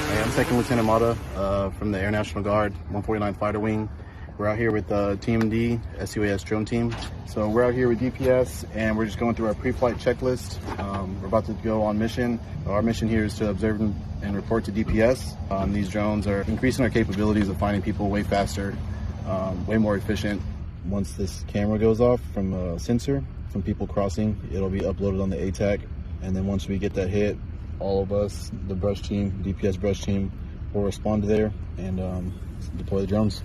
Hey, I'm Second Lieutenant Mata from the Air National Guard, 149 Fighter Wing. We're out here with TMD, SUAS drone team. So we're out here with DPS and we're just going through our pre-flight checklist. We're about to go on mission. Our mission here is to observe and report to DPS. These drones are increasing our capabilities of finding people way faster, way more efficient. Once this camera goes off from a sensor, from people crossing, it'll be uploaded on the ATAC. And then once we get that hit, all of us, the brush team, DPS brush team, will respond to there and deploy the drones.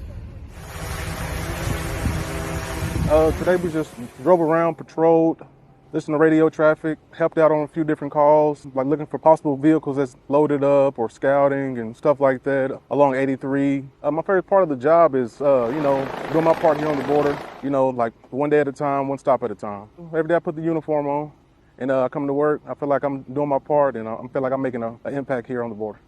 Today we just drove around, patrolled, listened to radio traffic, helped out on a few different calls, like looking for possible vehicles that's loaded up or scouting and stuff like that along 83. My favorite part of the job is, doing my part here on the border, like one day at a time, one stop at a time. Every day I put the uniform on and I come to work, I feel like I'm doing my part and I feel like I'm making an impact here on the border.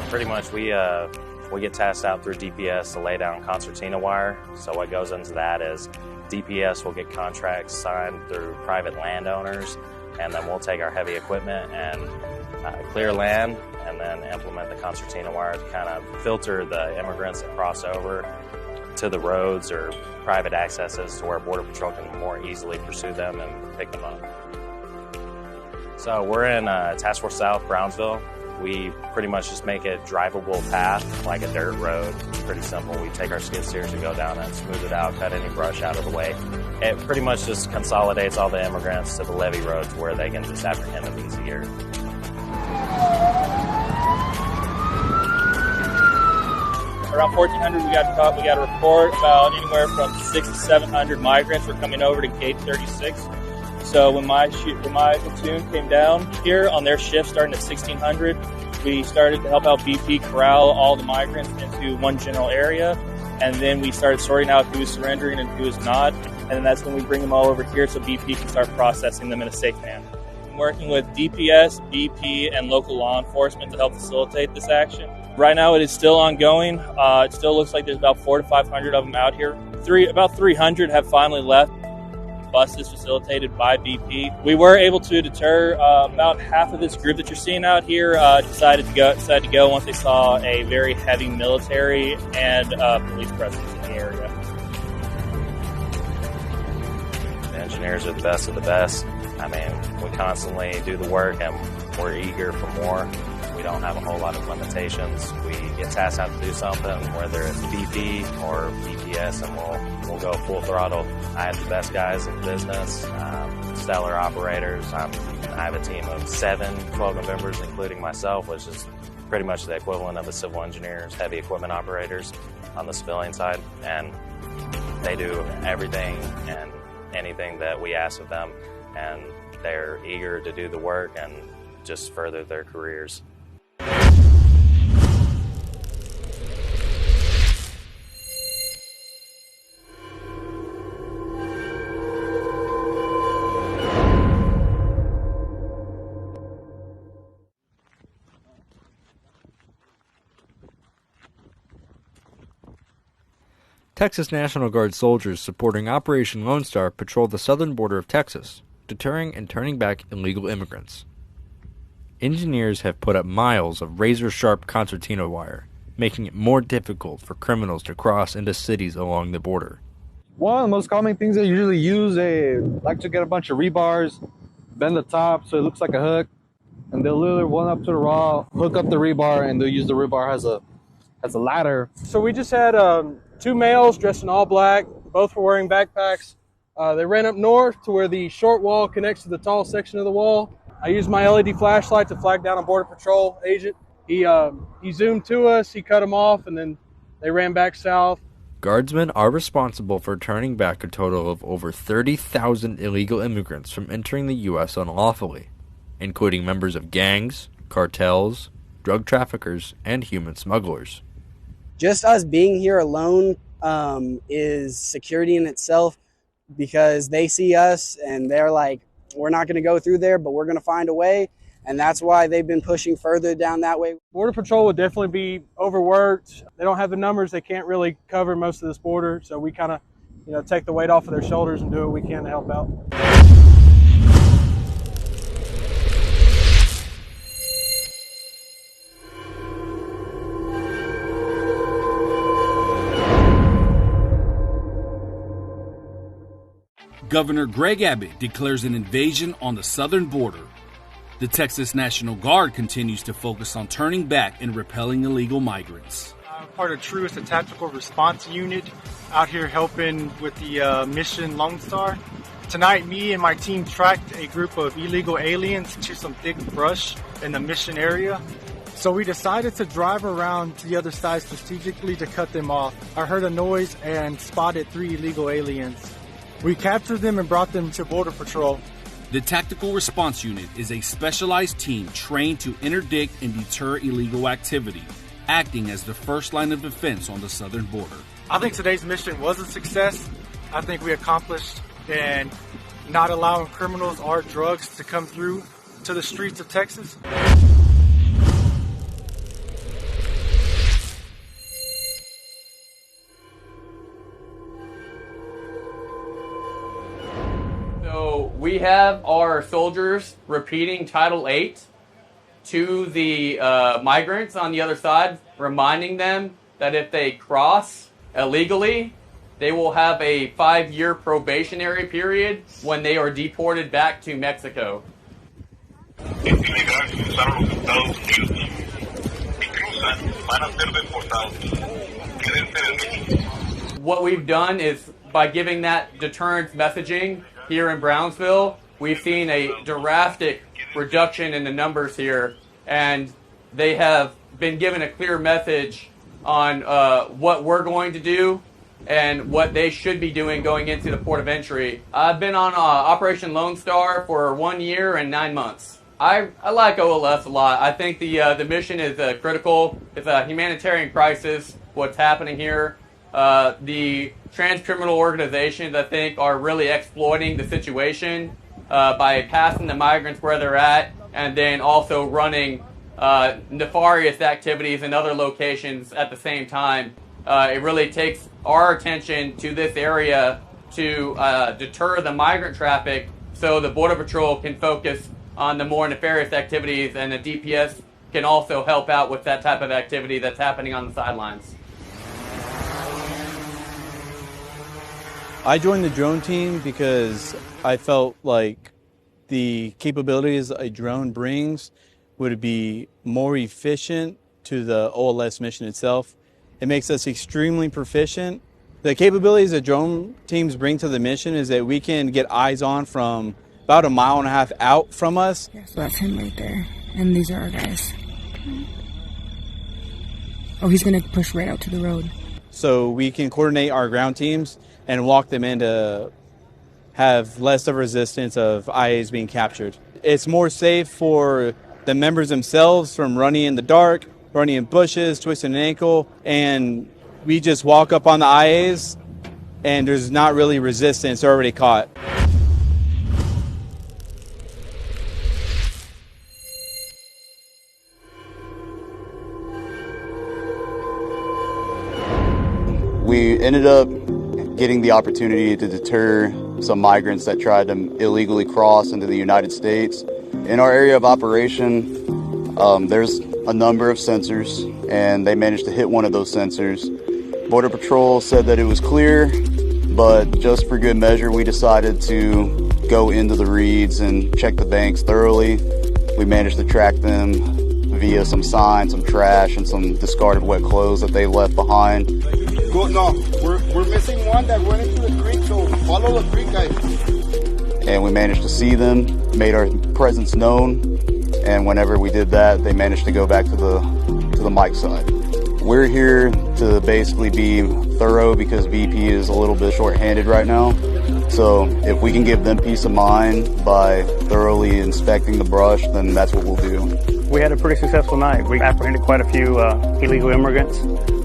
Pretty much we get tasked out through DPS to lay down concertina wire. So what goes into that is DPS will get contracts signed through private landowners, and then we'll take our heavy equipment and clear land and then implement the concertina wire to kind of filter the immigrants that cross over to the roads or private accesses to where Border Patrol can more easily pursue them and pick them up. So we're in Task Force South, Brownsville. We pretty much just make a drivable path like a dirt road. It's pretty simple. We take our skid steers and go down and smooth it out, cut any brush out of the way. It pretty much just consolidates all the immigrants to the levee road to where they can just apprehend them easier. Around 1,400 we got a report about anywhere from 600 to 700 migrants were coming over to Gate 36. So when my platoon came down here on their shift starting at 1,600, we started to help out BP corral all the migrants into one general area, and then we started sorting out who is surrendering and who is not, and then that's when we bring them all over here so BP can start processing them in a safe manner. I'm working with DPS, BP, and local law enforcement to help facilitate this action. Right now it is still ongoing. It still looks like there's about 400 to 500 of them out here. About 300 have finally left. Buses facilitated by BP. We were able to deter about half of this group that you're seeing out here. Decided to go once they saw a very heavy military and police presence in the area. The engineers are the best of the best. I mean, we constantly do the work and we're eager for more. We don't have a whole lot of limitations. We get tasked out to do something, whether it's BP or BPS, and we'll go full throttle. I have the best guys in business, stellar operators. I have a team of 12 members, including myself, which is pretty much the equivalent of the civil engineers, heavy equipment operators on the civilian side, and they do everything and anything that we ask of them, and they're eager to do the work and just further their careers. Texas National Guard soldiers supporting Operation Lone Star patrol the southern border of Texas, deterring and turning back illegal immigrants. Engineers have put up miles of razor-sharp concertina wire, making it more difficult for criminals to cross into cities along the border. One of the most common things they usually use, they like to get a bunch of rebars, bend the top so it looks like a hook, and they'll literally run up to the raw, hook up the rebar, and they'll use the rebar as a ladder. So we just had two males dressed in all black. Both were wearing backpacks. They ran up north to where the short wall connects to the tall section of the wall. I used my LED flashlight to flag down a Border Patrol agent. He zoomed to us, he cut him off, and then they ran back south. Guardsmen are responsible for turning back a total of over 30,000 illegal immigrants from entering the U.S. unlawfully, including members of gangs, cartels, drug traffickers, and human smugglers. Just us being here alone is security in itself, because they see us and they're like, we're not going to go through there, but we're going to find a way. And that's why they've been pushing further down that way. Border Patrol would definitely be overworked. They don't have the numbers. They can't really cover most of this border. So we kind of, take the weight off of their shoulders and do what we can to help out. Governor Greg Abbott declares an invasion on the southern border. The Texas National Guard continues to focus on turning back and repelling illegal migrants. I'm part of TRU, it's a tactical response unit out here helping with the mission Lone Star. Tonight, me and my team tracked a group of illegal aliens to some thick brush in the mission area. So we decided to drive around to the other side strategically to cut them off. I heard a noise and spotted 3 illegal aliens. We captured them and brought them to Border Patrol. The Tactical Response Unit is a specialized team trained to interdict and deter illegal activity, acting as the first line of defense on the southern border. I think today's mission was a success. I think we accomplished in not allowing criminals or drugs to come through to the streets of Texas. So we have our soldiers repeating Title VIII to the migrants on the other side, reminding them that if they cross illegally, they will have a 5-year probationary period when they are deported back to Mexico. What we've done is, by giving that deterrence messaging here in Brownsville, we've seen a drastic reduction in the numbers here, and they have been given a clear message on what we're going to do and what they should be doing going into the port of entry. I've been on Operation Lone Star for 1 year and 9 months. I like OLS a lot. I think the mission is critical. It's a humanitarian crisis, what's happening here. The trans-criminal organizations, I think, are really exploiting the situation by passing the migrants where they're at and then also running nefarious activities in other locations at the same time. It really takes our attention to this area to deter the migrant traffic so the Border Patrol can focus on the more nefarious activities, and the DPS can also help out with that type of activity that's happening on the sidelines. I joined the drone team because I felt like the capabilities a drone brings would be more efficient to the OLS mission itself. It makes us extremely proficient. The capabilities that drone teams bring to the mission is that we can get eyes on from about 1.5 miles out from us. Yeah, so that's him right there. And these are our guys. Oh, he's going to push right out to the road. So we can coordinate our ground teams and walk them in to have less of a resistance of IAs being captured. It's more safe for the members themselves from running in the dark, running in bushes, twisting an ankle, and we just walk up on the IAs and there's not really resistance, they're already caught. We ended up getting the opportunity to deter some migrants that tried to illegally cross into the United States. In our area of operation, there's a number of sensors, and they managed to hit one of those sensors. Border Patrol said that it was clear, but just for good measure, we decided to go into the reeds and check the banks thoroughly. We managed to track them via some signs, some trash, and some discarded wet clothes that they left behind. Go, no, we're missing one that went into the creek, so follow the creek, guys. And we managed to see them, made our presence known, and whenever we did that, they managed to go back to the mic side. We're here to basically be thorough because VP is a little bit short-handed right now, So if we can give them peace of mind by thoroughly inspecting the brush, then that's what we'll do. We had a pretty successful night. We apprehended quite a few illegal immigrants.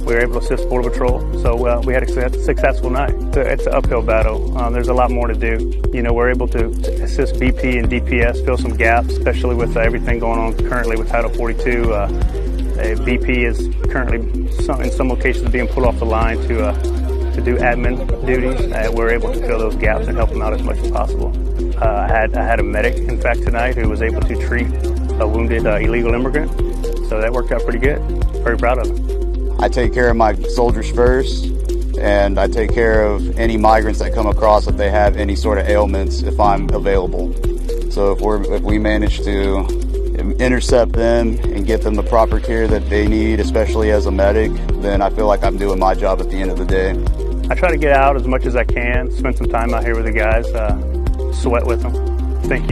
We were able to assist Border Patrol, so we had a successful night. It's an uphill battle. There's a lot more to do. You know, we're able to assist BP and DPS fill some gaps, especially with everything going on currently with Title 42. BP is currently, in some locations, being pulled off the line to do admin duties. We're able to fill those gaps and help them out as much as possible. I had a medic, in fact, tonight who was able to treat a wounded illegal immigrant, so that worked out pretty good. Very proud of him. I take care of my soldiers first, and I take care of any migrants that come across if they have any sort of ailments if I'm available. So if we manage to intercept them and get them the proper care that they need, especially as a medic, then I feel like I'm doing my job at the end of the day. I try to get out as much as I can, spend some time out here with the guys, sweat with them. I think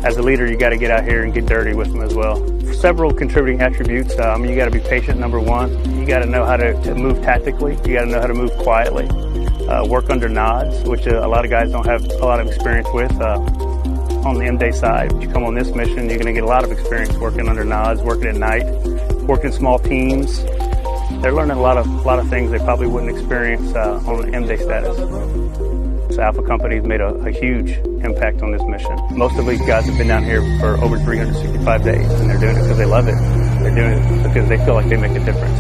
as a leader, you got to get out here and get dirty with them as well. Several contributing attributes. You got to be patient, number one. You got to know how to move tactically. You got to know how to move quietly. Work under nods, which a lot of guys don't have a lot of experience with on the M-Day side. But you come on this mission, you're going to get a lot of experience working under nods, working at night, working in small teams. They're learning a lot of things they probably wouldn't experience on an M-Day status. So Alpha Company's made a huge impact on this mission. Most of these guys have been down here for over 365 days, and they're doing it because they love it. They're doing it because they feel like they make a difference.